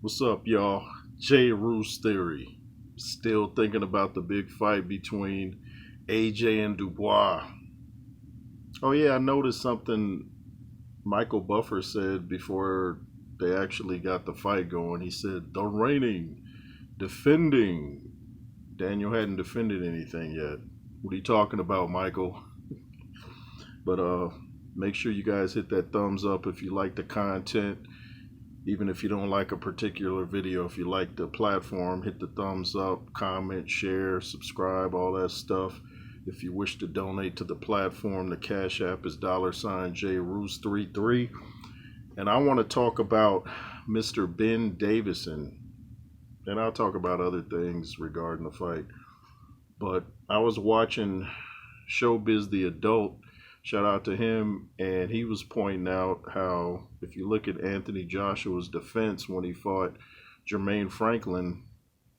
What's up, y'all? J. Roos Theory. Still thinking about the big fight between AJ and Dubois. Oh, yeah, I noticed something Michael Buffer said before they actually got the fight going. He said, the reigning, defending. Daniel hadn't defended anything yet. What are you talking about, Michael? But make sure you guys hit that thumbs up if you like the content. Even if you don't like a particular video, if you like the platform, hit the thumbs up, comment, share, subscribe, all that stuff. If you wish to donate to the platform, the Cash App is $JRoos33. And I want to talk about Mr. Ben Davison. And I'll talk about other things regarding the fight. But I was watching Showbiz the Adult. Shout out to him. And he was pointing out how, if you look at Anthony Joshua's defense when he fought Jermaine Franklin,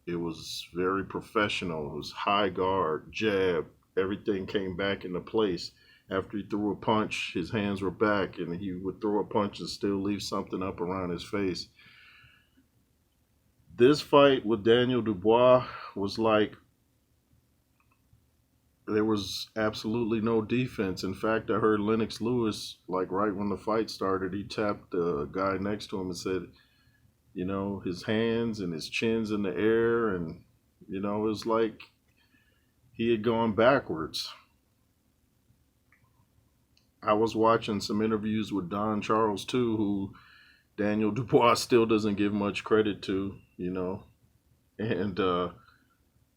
it was very professional. It was high guard, jab, everything came back into place. After he threw a punch, his hands were back, and he would throw a punch and still leave something up around his face. This fight with Daniel Dubois was like there was absolutely no defense. In fact, I heard Lennox Lewis, like right when the fight started, he tapped the guy next to him and said, his hands and his chin's in the air. And, it was like he had gone backwards. I was watching some interviews with Don Charles, too, who Daniel Dubois still doesn't give much credit to. And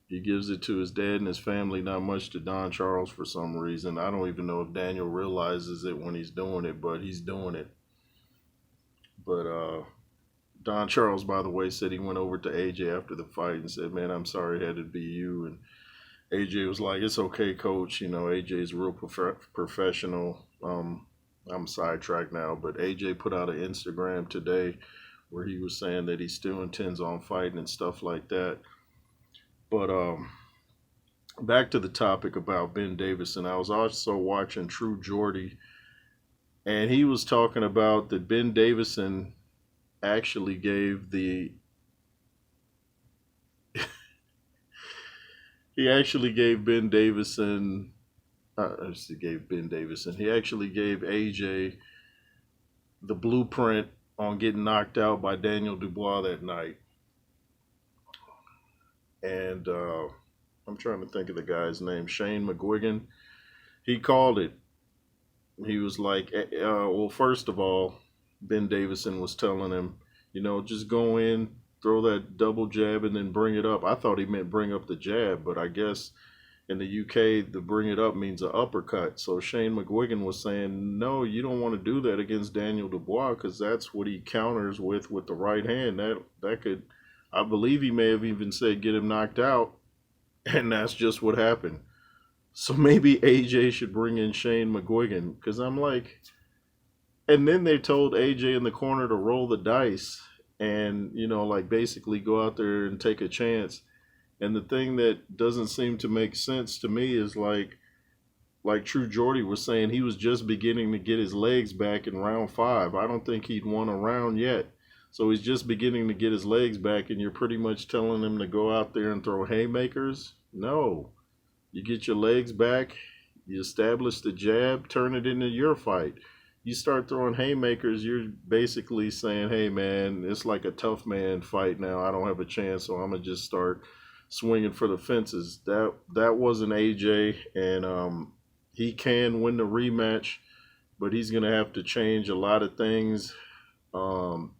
he gives it to his dad and his family, not much to Don Charles for some reason. I don't even know if Daniel realizes it when he's doing it, but he's doing it. But Don Charles, by the way, said he went over to AJ after the fight and said, "Man, I'm sorry it had to be you." And AJ was like, "It's okay, coach. AJ's real professional." I'm sidetracked now, but AJ put out an Instagram today where he was saying that he still intends on fighting and stuff like that. But back to the topic about Ben Davison. I was also watching True Geordie, and he was talking about that Ben Davison actually gave the he actually gave Ben Davison he gave Ben Davison. He actually gave AJ the blueprint on getting knocked out by Daniel Dubois that night. And I'm trying to think of the guy's name, Shane McGuigan. He called it. He was like, well, first of all, Ben Davison was telling him, just go in, throw that double jab, and then bring it up. I thought he meant bring up the jab, but I guess in the UK, the bring it up means an uppercut. So Shane McGuigan was saying, no, you don't want to do that against Daniel Dubois because that's what he counters with the right hand. That could, I believe he may have even said, get him knocked out, and that's just what happened. So maybe AJ should bring in Shane McGuigan because I'm like, and then they told AJ in the corner to roll the dice and, like basically go out there and take a chance. And the thing that doesn't seem to make sense to me is like True Geordie was saying, he was just beginning to get his legs back in round 5. I don't think he'd won a round yet. So he's just beginning to get his legs back, and you're pretty much telling him to go out there and throw haymakers? No. You get your legs back, you establish the jab, turn it into your fight. You start throwing haymakers, you're basically saying, hey man, it's like a tough man fight now. I don't have a chance, so I'm going to just start swinging for the fences. That wasn't AJ, and he can win the rematch, but he's going to have to change a lot of things. Um,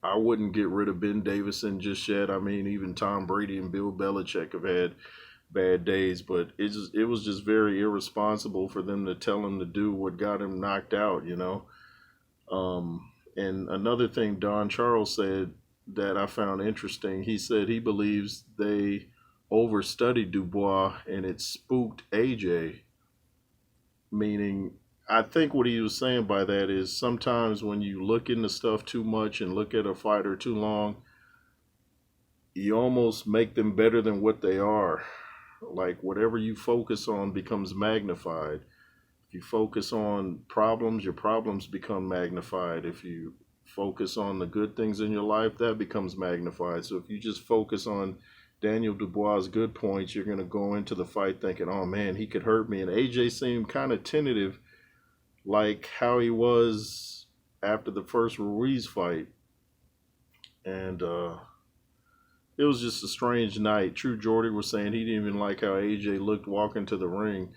I wouldn't get rid of Ben Davison just yet. I mean, even Tom Brady and Bill Belichick have had bad days, but it was just very irresponsible for them to tell him to do what got him knocked out. And another thing Don Charles said that I found interesting, he said he believes they overstudied Dubois and it spooked AJ, meaning I think what he was saying by that is sometimes when you look into stuff too much and look at a fighter too long, you almost make them better than what they are. Like whatever you focus on becomes magnified. If you focus on problems, your problems become magnified. If you focus on the good things in your life, that becomes magnified. So if you just focus on Daniel Dubois' good points, you're going to go into the fight thinking, oh man, he could hurt me. And AJ seemed kind of tentative, like how he was after the first Ruiz fight. And it was just a strange night. True Jordy was saying he didn't even like how AJ looked walking to the ring.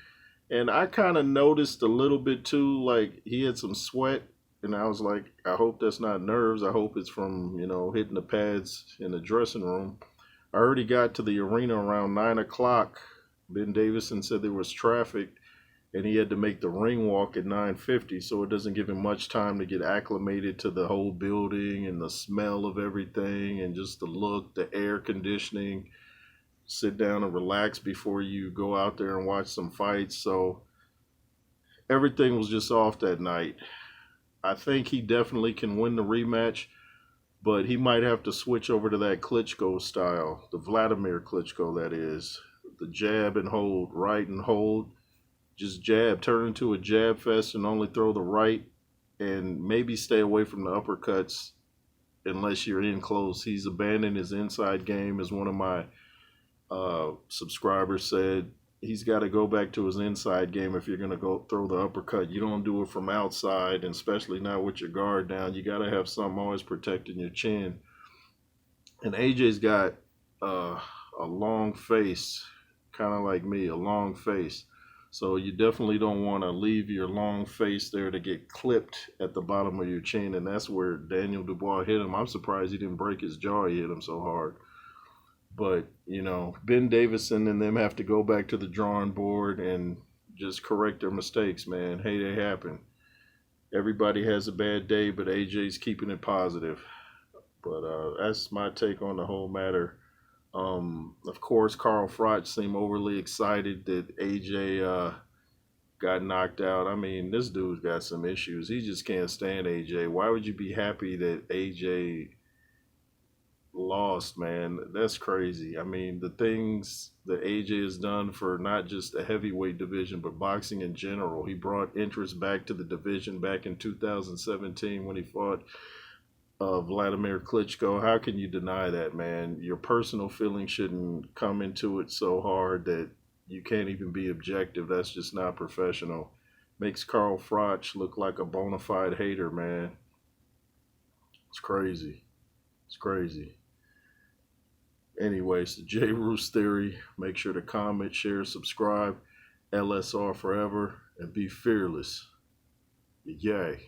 And I kind of noticed a little bit too, like he had some sweat. And I was like, I hope that's not nerves. I hope it's from, hitting the pads in the dressing room. I already got to the arena around 9 o'clock. Ben Davison said there was traffic and he had to make the ring walk at 9:50, so it doesn't give him much time to get acclimated to the whole building and the smell of everything and just the look, the air conditioning. Sit down and relax before you go out there and watch some fights. So everything was just off that night. I think he definitely can win the rematch, but he might have to switch over to that Klitschko style, the Vladimir Klitschko, that is. The jab and hold, right and hold. Just jab, turn into a jab fest and only throw the right, and maybe stay away from the uppercuts unless you're in close. He's abandoned his inside game, as one of my subscribers said. He's got to go back to his inside game if you're going to go throw the uppercut. You don't do it from outside, and especially not with your guard down. You got to have something always protecting your chin. And AJ's got a long face, kind of like me, a long face. So you definitely don't want to leave your long face there to get clipped at the bottom of your chin, and that's where Daniel Dubois hit him. I'm surprised he didn't break his jaw. He hit him so hard. But, Ben Davison and them have to go back to the drawing board and just correct their mistakes, man. Hey, they happen. Everybody has a bad day, but AJ's keeping it positive. But that's my take on the whole matter. Of course, Carl Froch seemed overly excited that AJ got knocked out. I mean, this dude's got some issues. He just can't stand AJ. Why would you be happy that AJ lost, man? That's crazy. I mean, the things that AJ has done for not just the heavyweight division, but boxing in general. He brought interest back to the division back in 2017 when he fought Vladimir Klitschko. How can you deny that, man? Your personal feelings shouldn't come into it so hard that you can't even be objective. That's just not professional. Makes Carl Froch look like a bona fide hater, man. It's crazy. It's crazy. Anyways, the J. Roos Theory. Make sure to comment, share, subscribe. LSR forever, and be fearless. Yay.